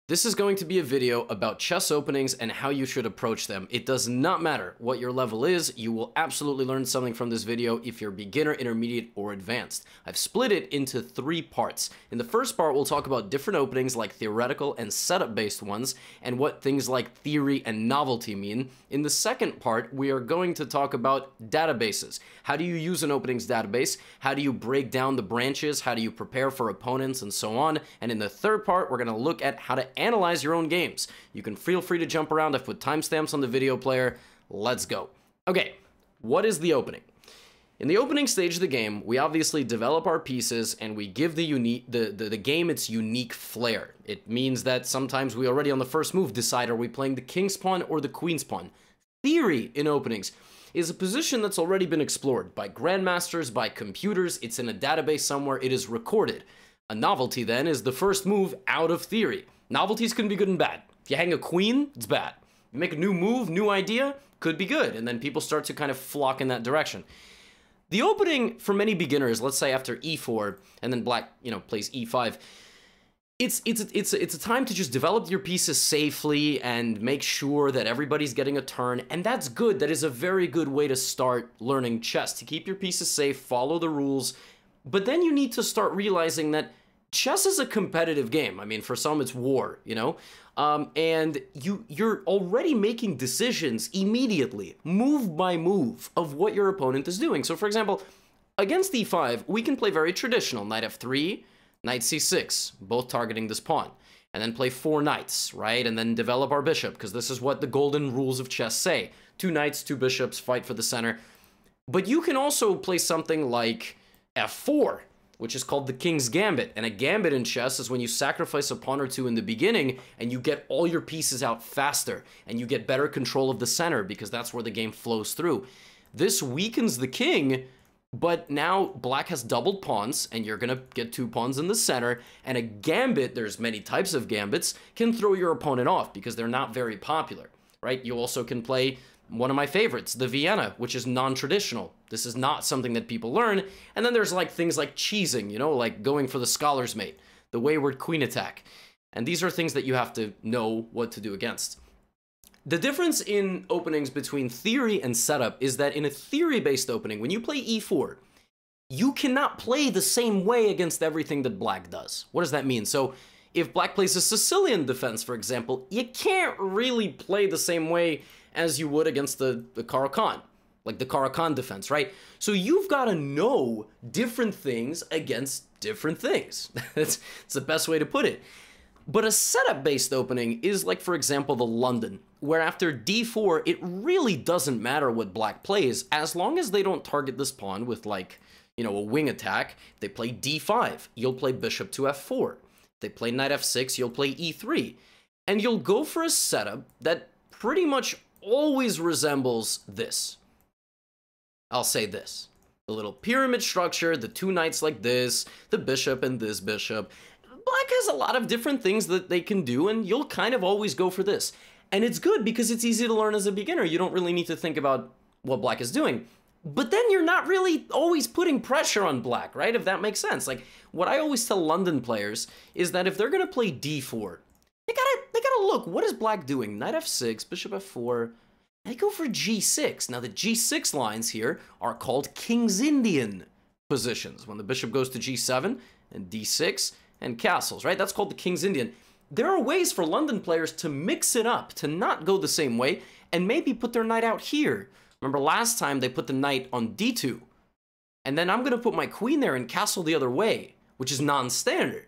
This is going to be a video about chess openings and how you should approach them. It does not matter what your level is, you will absolutely learn something from this video if you're beginner, intermediate, or advanced. I've split it into 3 parts. In the first part, we'll talk about different openings like theoretical and setup-based ones, and what things like theory and novelty mean. In the second part, we are going to talk about databases. How do you use an openings database? How do you break down the branches? How do you prepare for opponents, and so on? And in the third part, we're going to look at how to analyze your own games. You can feel free to jump around. I've put timestamps on the video player. Let's go. Okay, what is the opening? In the opening stage of the game, we obviously develop our pieces and we give the game its unique flair. It means that sometimes we already on the first move decide, are we playing the king's pawn or the queen's pawn? Theory in openings is a position that's already been explored by grandmasters, by computers. It's in a database somewhere. It is recorded. A novelty then is the first move out of theory. Novelties can be good and bad. If you hang a queen, it's bad. You make a new move, new idea, could be good. And then people start to kind of flock in that direction. The opening for many beginners, let's say after e4, and then black, plays e5, it's a time to just develop your pieces safely and make sure that everybody's getting a turn. And that's good. That is a very good way to start learning chess, to keep your pieces safe, follow the rules. But then you need to start realizing that chess is a competitive game. I mean, for some it's war, and you're already making decisions immediately, move by move, of what your opponent is doing. So for example, against e5, we can play very traditional, knight f3, knight c6, both targeting this pawn, and then play 4 knights, right? And then develop our bishop, because this is what the golden rules of chess say. 2 knights, 2 bishops, fight for the center. But you can also play something like f4, which is called the King's Gambit. And a gambit in chess is when you sacrifice a pawn or 2 in the beginning and you get all your pieces out faster and you get better control of the center because that's where the game flows through. This weakens the king, but now black has doubled pawns and you're gonna get 2 pawns in the center, and a gambit, there's many types of gambits, can throw your opponent off because they're not very popular, right? You also can play one of my favorites, the Vienna, which is non-traditional. This is not something that people learn. And then there's like things like cheesing, like going for the scholar's mate, the wayward queen attack. And these are things that you have to know what to do against. The difference in openings between theory and setup is that in a theory-based opening, when you play e4, you cannot play the same way against everything that black does. What does that mean? So if black plays a Sicilian defense, for example, you can't really play the same way as you would against the Caro Kann, like the Caro Kann defense, right? So you've got to know different things against different things. It's the best way to put it. But a setup-based opening is like, for example, the London, where after d4, it really doesn't matter what black plays, as long as they don't target this pawn with like, a wing attack. If they play d5, you'll play bishop to f4. If they play knight f6, you'll play e3. And you'll go for a setup that pretty much always resembles this. I'll say this. The little pyramid structure, the 2 knights like this, the bishop and this bishop. Black has a lot of different things that they can do, and you'll kind of always go for this. And it's good because it's easy to learn as a beginner. You don't really need to think about what black is doing. But then you're not really always putting pressure on black, right? If that makes sense. Like, what I always tell London players is that if they're going to play d4, they gotta look, what is black doing? Knight f6, bishop f4, they go for g6. Now the g6 lines here are called King's Indian positions, when the bishop goes to g7 and d6 and castles, right? That's called the King's Indian. There are ways for London players to mix it up, to not go the same way, and maybe put their knight out here. Remember last time they put the knight on d2, and then I'm gonna put my queen there and castle the other way, which is non-standard.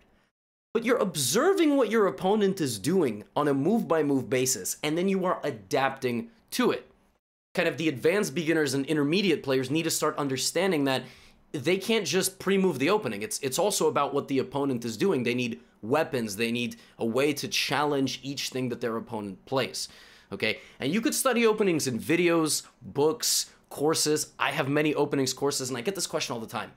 But you're observing what your opponent is doing on a move-by-move basis, and then you are adapting to it. Kind of the advanced beginners and intermediate players need to start understanding that they can't just pre-move the opening. It's also about what the opponent is doing. They need weapons. They need a way to challenge each thing that their opponent plays. Okay? And you could study openings in videos, books, courses. I have many openings courses, and I get this question all the time.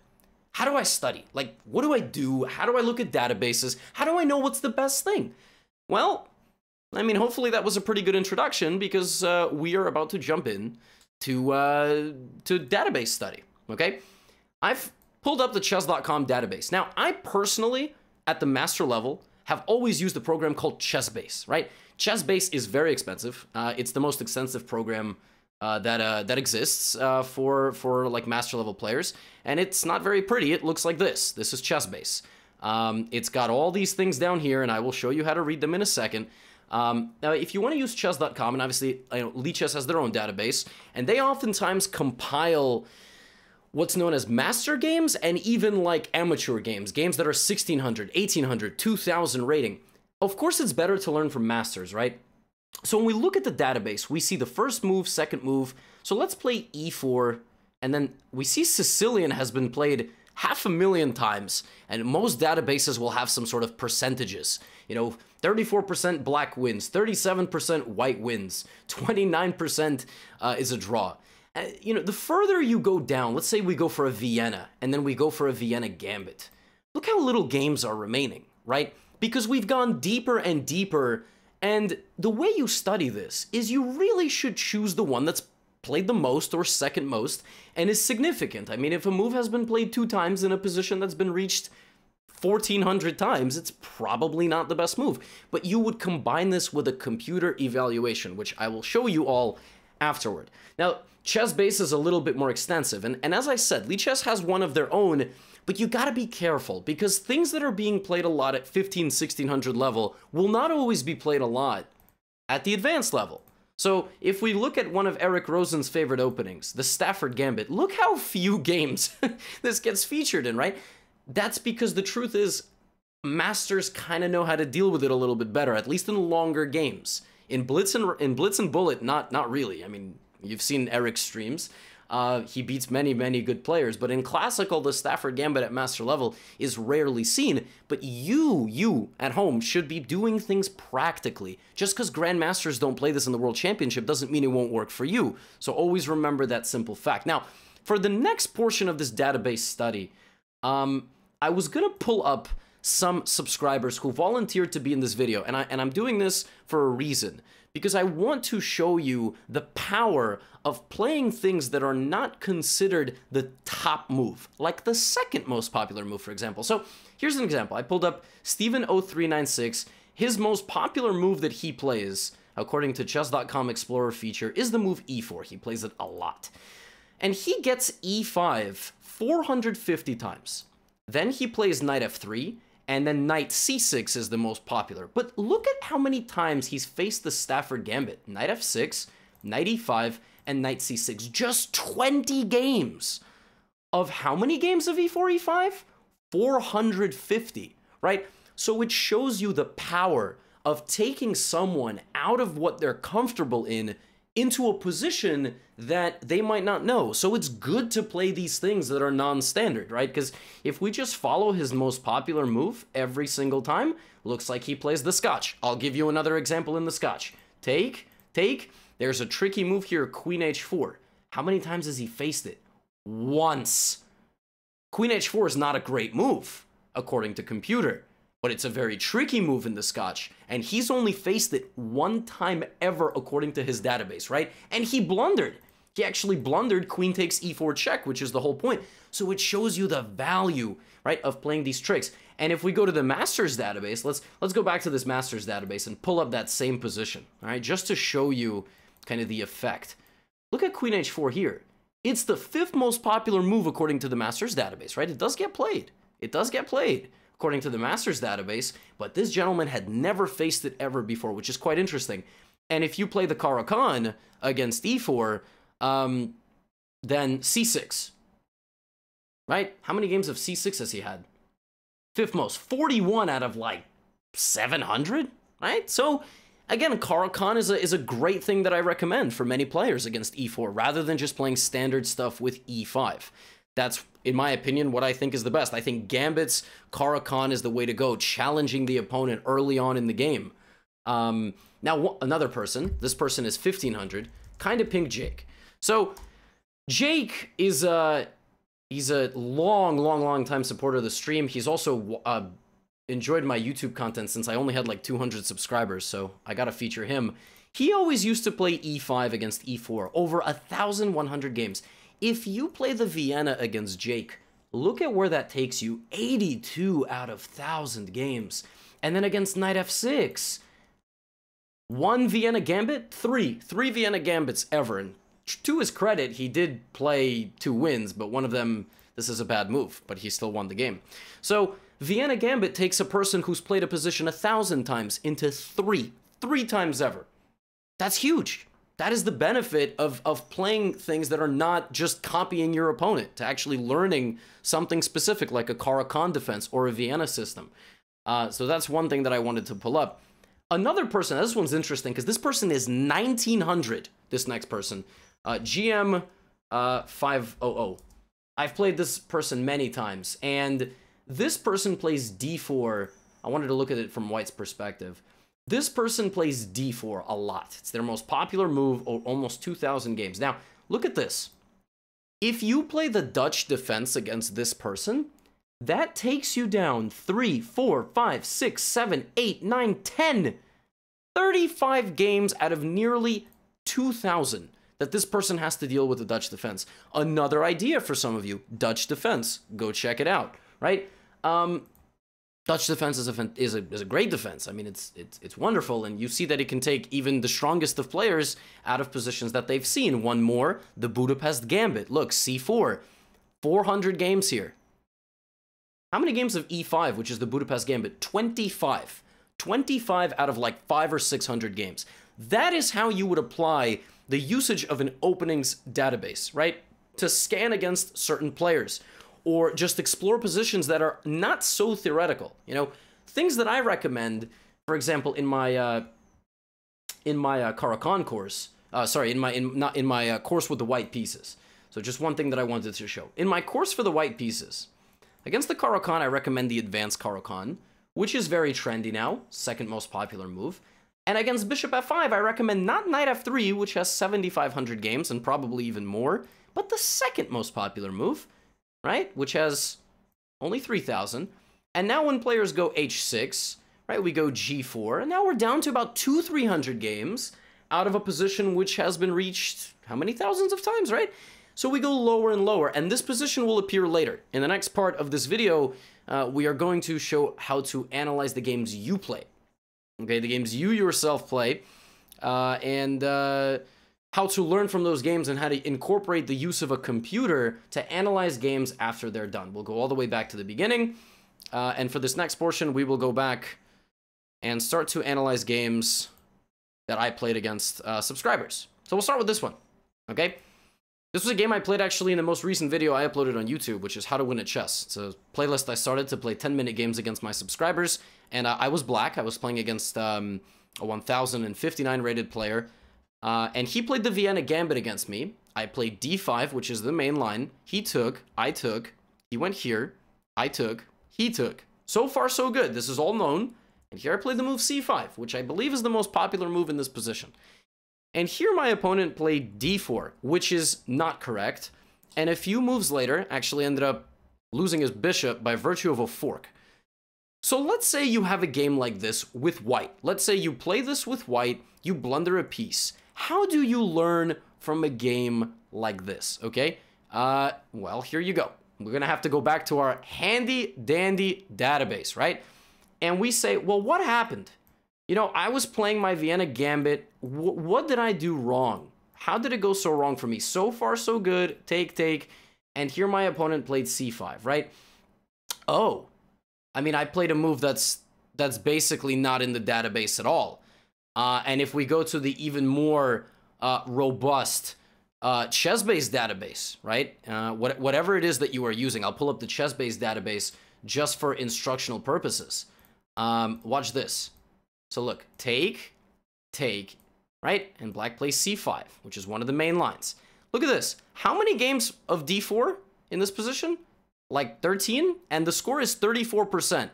How do I study? Like, what do I do? How do I look at databases? How do I know what's the best thing? Well, I mean, hopefully that was a pretty good introduction, because we are about to jump in to database study, okay? I've pulled up the chess.com database. Now, I personally, at the master level, have always used a program called ChessBase, right? ChessBase is very expensive. It's the most extensive program that exists for like master level players, and it's not very pretty. It looks like this. This is ChessBase. It's got all these things down here, and I will show you how to read them in a second. Now, if you want to use chess.com, and obviously, Lichess has their own database, and they oftentimes compile what's known as master games and even like amateur games, games that are 1600, 1800, 2000 rating. Of course, it's better to learn from masters, right? So when we look at the database, we see the first move, second move. So let's play e4, and then we see Sicilian has been played 500,000 times, and most databases will have some sort of percentages. 34% black wins, 37% white wins, 29% is a draw. The further you go down, let's say we go for a Vienna, and then we go for a Vienna Gambit. Look how little games are remaining, right? Because we've gone deeper and deeper, and the way you study this is you really should choose the one that's played the most or second most and is significant. I mean, if a move has been played 2 times in a position that's been reached 1,400 times, it's probably not the best move. But you would combine this with a computer evaluation, which I will show you all afterward. Now, ChessBase is a little bit more extensive, and as I said, Lichess has one of their own, but you gotta be careful, because things that are being played a lot at 1600 level will not always be played a lot at the advanced level. So if we look at one of Eric Rosen's favorite openings, the Stafford Gambit, look how few games this gets featured in, right? That's because the truth is, masters kind of know how to deal with it a little bit better, at least in longer games. In Blitz and Bullet, not really. I mean, you've seen Eric's streams. He beats many, many good players, but in Classical, the Stafford Gambit at master level is rarely seen, but you at home should be doing things practically. Just because Grandmasters don't play this in the World Championship doesn't mean it won't work for you, so always remember that simple fact. Now, for the next portion of this database study, I was gonna pull up some subscribers who volunteered to be in this video, and I'm doing this for a reason, because I want to show you the power of playing things that are not considered the top move, like the second most popular move, for example. So here's an example. I pulled up Steven0396. His most popular move that he plays, according to chess.com Explorer feature, is the move e4. He plays it a lot. And he gets e5 450 times. Then he plays knight f3, and then knight c6 is the most popular. But look at how many times he's faced the Stafford Gambit. Knight f6, knight e5, and knight c6. Just 20 games. Of how many games of e4, e5? 450, right? So it shows you the power of taking someone out of what they're comfortable in into a position that they might not know. So it's good to play these things that are non-standard, right? Because if we just follow his most popular move every single time, looks like he plays the Scotch. I'll give you another example in the Scotch. Take. There's a tricky move here, queen h4. How many times has he faced it? Once. Queen h4 is not a great move, according to computer, but it's a very tricky move in the Scotch, and he's only faced it 1 time ever according to his database, right? And he blundered. He actually blundered queen takes e4 check, which is the whole point. So it shows you the value, right, of playing these tricks. And if we go to the Masters database, let's go back to this Masters database and pull up that same position, all right, just to show you kind of the effect. Look at queen h4 here. It's the 5th most popular move according to the Masters database, right? It does get played. It does get played according to the Masters database, but this gentleman had never faced it ever before, which is quite interesting. And if you play the Caro Kann against e4, then c6, right? How many games of c6 has he had? 5th most, 41 out of like 700, right? So again, Caro Kann is a great thing that I recommend for many players against e4, rather than just playing standard stuff with e5. That's, in my opinion, what I think is the best. I think Gambit's Caro Kann is the way to go, challenging the opponent early on in the game. Now, another person, this person is 1500, kind of pinged Jake. So, Jake is he's a long time supporter of the stream. He's also enjoyed my YouTube content since I only had like 200 subscribers, so I gotta feature him. He always used to play e5 against e4, over 1,100 games. If you play the Vienna against Jake, look at where that takes you, 82 out of 1,000 games. And then against knight f6, 1 Vienna Gambit, 3 Vienna Gambits ever. And to his credit, he did play 2 wins, but one of them, this is a bad move, but he still won the game. So Vienna Gambit takes a person who's played a position 1,000 times into 3 times ever. That's huge. That is the benefit of playing things that are not just copying your opponent, to actually learning something specific like a Caro Kann defense or a Vienna system. So that's one thing that I wanted to pull up. Another person, this one's interesting because this person is 1900, this next person, GM 500. I've played this person many times, and this person plays d4. I wanted to look at it from White's perspective. This person plays d4 a lot. It's their most popular move, almost 2,000 games. Now, look at this. If you play the Dutch defense against this person, that takes you down 3, 4, 5, 6, 7, 8, 9, 10. 35 games out of nearly 2,000 that this person has to deal with the Dutch defense. Another idea for some of you, Dutch defense. Go check it out, right? Dutch defense is a great defense. I mean, it's wonderful, and you see that it can take even the strongest of players out of positions that they've seen. One more, the Budapest Gambit. Look, c4, 400 games here. How many games of e5, which is the Budapest Gambit? 25. 25 out of like 500 or 600 games. That is how you would apply the usage of an openings database, right? To scan against certain players, or just explore positions that are not so theoretical. You know, things that I recommend, for example, in my Caro Kann course, sorry, in my course with the white pieces. So just one thing that I wanted to show. In my course for the white pieces, against the Caro Kann, I recommend the advanced Caro Kann, which is very trendy now, second most popular move. And against bishop f5, I recommend not knight f3, which has 7,500 games and probably even more, but the second most popular move, right, which has only 3,000. And now when players go h6, right, we go g4, and now we're down to about 200-300 games out of a position which has been reached how many thousands of times, right? So we go lower and lower, and this position will appear later. In the next part of this video, we are going to show how to analyze the games you play. Okay, the games you yourself play, and how to learn from those games and how to incorporate the use of a computer to analyze games after they're done. We'll go all the way back to the beginning, and for this next portion, we will go back and start to analyze games that I played against subscribers. So we'll start with this one, okay? This was a game I played actually in the most recent video I uploaded on YouTube, which is How to Win at Chess. It's a playlist I started to play 10-minute games against my subscribers, and I was black. I was playing against a 1,059 rated player, and he played the Vienna Gambit against me. I played d5, which is the main line. He took, I took, he went here, I took, he took. So far, so good. This is all known. And here I played the move c5, which I believe is the most popular move in this position. And here my opponent played d4, which is not correct, and a few moves later actually ended up losing his bishop by virtue of a fork. So let's say you have a game like this with white. Let's say you play this with white, you blunder a piece. How do you learn from a game like this, okay? Well, here you go. We're gonna have to go back to our handy-dandy database, right? And we say, well, what happened? You know, I was playing my Vienna Gambit. What did I do wrong? How did it go so wrong for me? So far, so good. Take, take. And here my opponent played c5, right? Oh, I mean, I played a move that's basically not in the database at all. And if we go to the even more robust chess-based database, right? Whatever it is that you are using, I'll pull up the chess-based database just for instructional purposes. Watch this. So look, take, take, right? And black plays c5, which is one of the main lines. Look at this. How many games of d4 in this position? Like 13? And the score is 34%,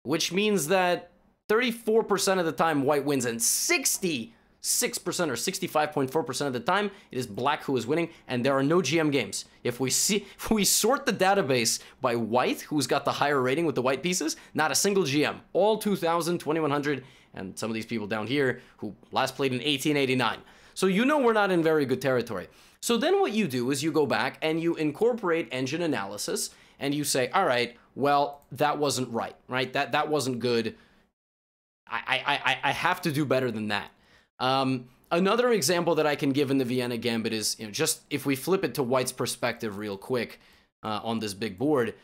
which means that 34% of the time white wins, and 66% or 65.4% of the time it is black who is winning, and there are no GM games. If we sort the database by white, who's got the higher rating with the white pieces, not a single GM. All 2,000, 2,100, and some of these people down here who last played in 1889. So you know we're not in very good territory. So then what you do is you go back and you incorporate engine analysis, and you say, all right, well, that wasn't right? That wasn't good. I have to do better than that. Another example that I can give in the Vienna Gambit is, just if we flip it to white's perspective real quick on this big board,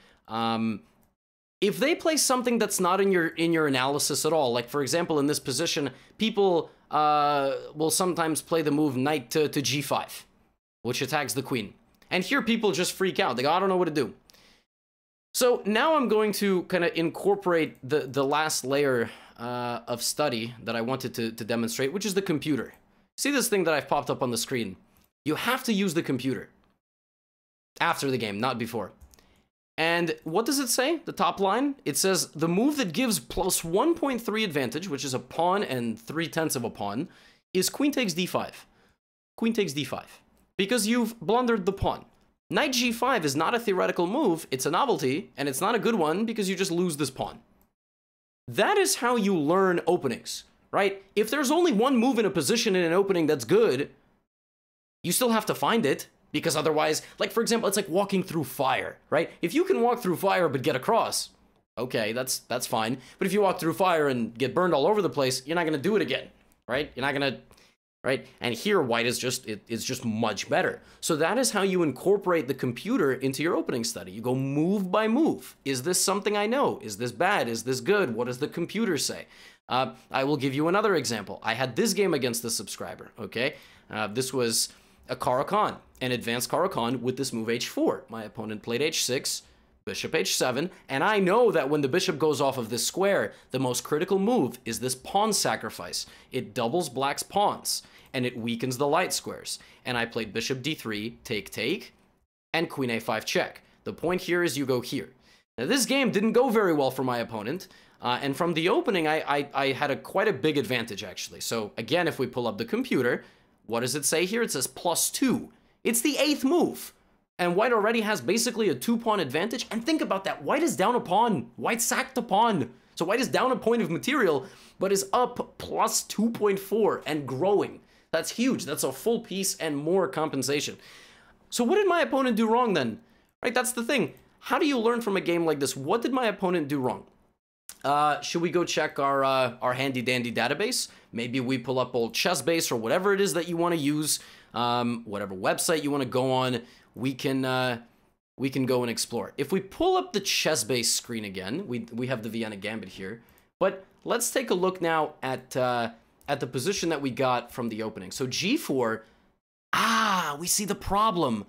if they play something that's not in your analysis at all, like for example in this position, people will sometimes play the move knight to g5, which attacks the queen. And here people just freak out. They go, I don't know what to do. So now I'm going to kind of incorporate the last layer of study that I wanted to demonstrate, which is the computer. See this thing that I've popped up on the screen? You have to use the computer after the game, not before. And what does it say? The top line? It says the move that gives plus 1.3 advantage, which is a pawn and 3/10 of a pawn, is queen takes d5. Queen takes d5. Because you've blundered the pawn. Knight g5 is not a theoretical move, it's a novelty, and it's not a good one because you just lose this pawn. That is how you learn openings, right? If there's only one move in a position in an opening that's good, you still have to find it, because otherwise, like for example, it's like walking through fire, right? If you can walk through fire but get across, okay, that's fine. But if you walk through fire and get burned all over the place, you're not gonna do it again, right? You're not gonna, right? And here, white is just much better. So that is how you incorporate the computer into your opening study. You go move by move. Is this something I know? Is this bad? Is this good? What does the computer say? I will give you another example. I had this game against the subscriber, okay? This was a Caro Kann, an advanced Caro Kann with this move h4. My opponent played h6, bishop h7, and I know that when the bishop goes off of this square, the most critical move is this pawn sacrifice. It doubles black's pawns, and it weakens the light squares. And I played bishop d3, take, and queen a5 check. The point here is you go here. Now this game didn't go very well for my opponent, and from the opening, I had quite a big advantage actually. So again, if we pull up the computer, what does it say here? It says +2. It's the 8th move. And white already has basically a 2-pawn advantage. And think about that. White is down a pawn. White sacked a pawn. So white is down a point of material, but is up +2.4 and growing. That's huge. That's a full piece and more compensation. So what did my opponent do wrong then? Right, that's the thing. How do you learn from a game like this? What did my opponent do wrong? Should we go check our handy-dandy database? Maybe we pull up old ChessBase or whatever it is that you want to use, whatever website you want to go on. We can go and explore. If we pull up the ChessBase screen again, we have the Vienna Gambit here. But let's take a look now at the position that we got from the opening. So g4, we see the problem.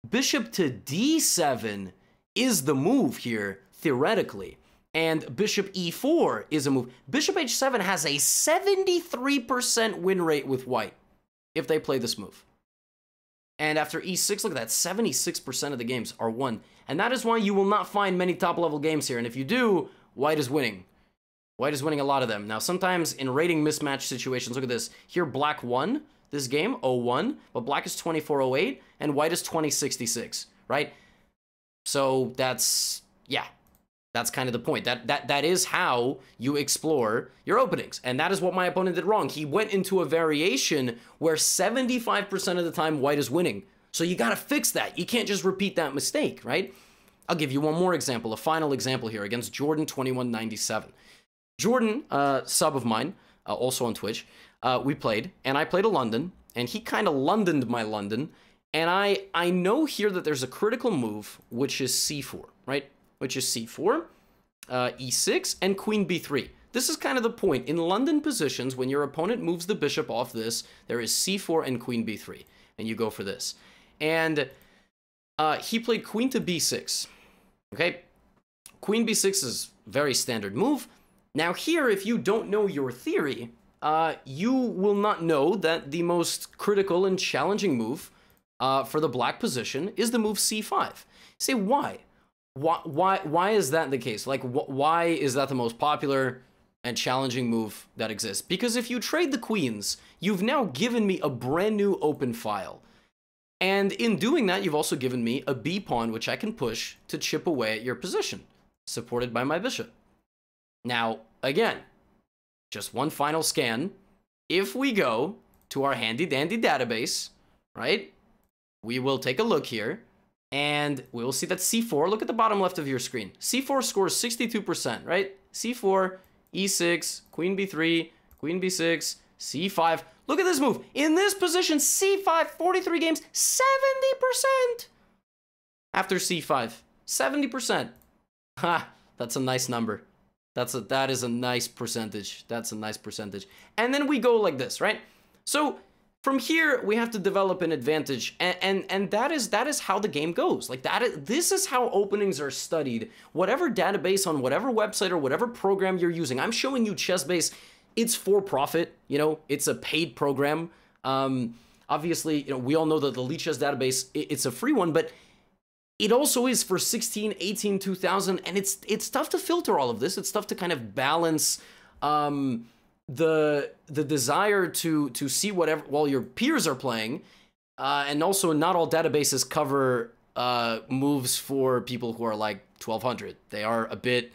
Bishop to d7 is the move here, theoretically. And bishop e4 is a move. Bishop h7 has a 73% win rate with white if they play this move. And after e6, look at that, 76% of the games are won. And that is why you will not find many top-level games here. And if you do, white is winning. White is winning a lot of them. Now, sometimes in rating mismatch situations, look at this. Here, black won this game, 0-1, but black is 24-08, and white is 20-66, right? So that's, yeah. That's kind of the point. That is how you explore your openings. And that is what my opponent did wrong. He went into a variation where 75% of the time white is winning. So you got to fix that. You can't just repeat that mistake, right? I'll give you one more example, a final example here against Jordan 2197. Jordan, sub of mine, also on Twitch, we played, and I played a London, and he kind of Londoned my London. And I know here that there's a critical move, which is c4, right? Which is c4, e6, and queen b3. This is kind of the point. In London positions, when your opponent moves the bishop off this, there is c4 and queen b3, and you go for this. And he played queen to b6, okay? Queen b6 is a very standard move. Now here, if you don't know your theory, you will not know that the most critical and challenging move for the black position is the move c5. Say, why? Why is that the case? Like, why is that the most popular and challenging move that exists? Because if you trade the queens, you've now given me a brand new open file. And in doing that, you've also given me a b pawn, which I can push to chip away at your position, supported by my bishop. Now, again, just one final scan. If we go to our handy-dandy database, right, we will take a look here. And we will see that c4, look at the bottom left of your screen. c4 scores 62%, right? c4 e6, queen b3, queen b6, c5. Look at this move. In this position, c5, 43 games, 70%. After c5, 70%. Ha, that's a nice number. That is a nice percentage. That's a nice percentage. And then we go like this, right? So from here, we have to develop an advantage, and that is how the game goes. Like this is how openings are studied. Whatever database on whatever website or whatever program you're using, I'm showing you ChessBase. It's for profit, you know, it's a paid program. Obviously, you know, we all know that the Lichess database, it's a free one, but it also is for 16, 18, 2000, and it's tough to filter all of this. It's tough to kind of balance the desire to see whatever while your peers are playing, and also not all databases cover moves for people who are like 1200. They are a bit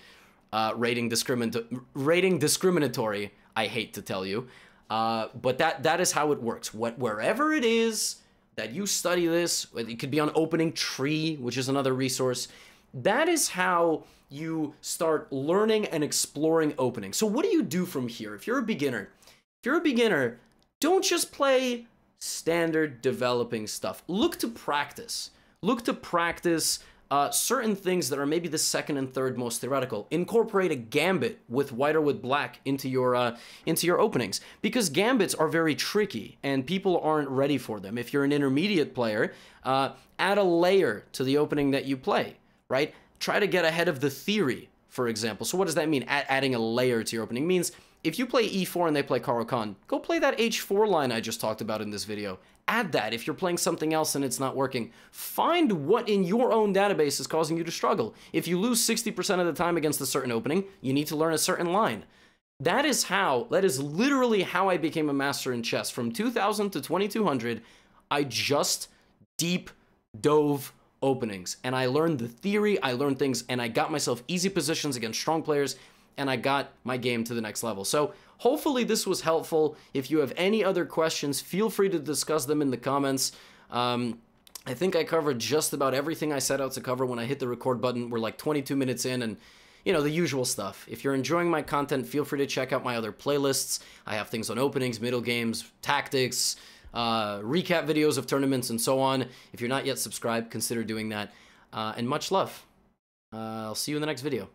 rating discriminatory. I hate to tell you, but that is how it works. Wherever it is that you study this, it could be on Opening Tree, which is another resource. That is how you start learning and exploring opening. So what do you do from here? If you're a beginner, don't just play standard developing stuff. Look to practice. Look to practice certain things that are maybe the second and third most theoretical. Incorporate a gambit with white or with black into your openings, because gambits are very tricky and people aren't ready for them. If you're an intermediate player, add a layer to the opening that you play, right? Try to get ahead of the theory, for example. So what does that mean? Adding a layer to your opening means if you play e4 and they play Caro Kann, go play that h4 line I just talked about in this video. Add that if you're playing something else and it's not working. Find what in your own database is causing you to struggle. If you lose 60% of the time against a certain opening, you need to learn a certain line. That is literally how I became a master in chess. From 2000 to 2200, I just deep dove openings, and I learned the theory, I learned things, and I got myself easy positions against strong players, and I got my game to the next level. So hopefully this was helpful. If you have any other questions, feel free to discuss them in the comments. I think I covered just about everything I set out to cover when I hit the record button. We're like 22 minutes in, and you know, the usual stuff. If you're enjoying my content, feel free to check out my other playlists. I have things on openings, middle games, tactics, recap videos of tournaments, and so on. If you're not yet subscribed, consider doing that. And much love. I'll see you in the next video.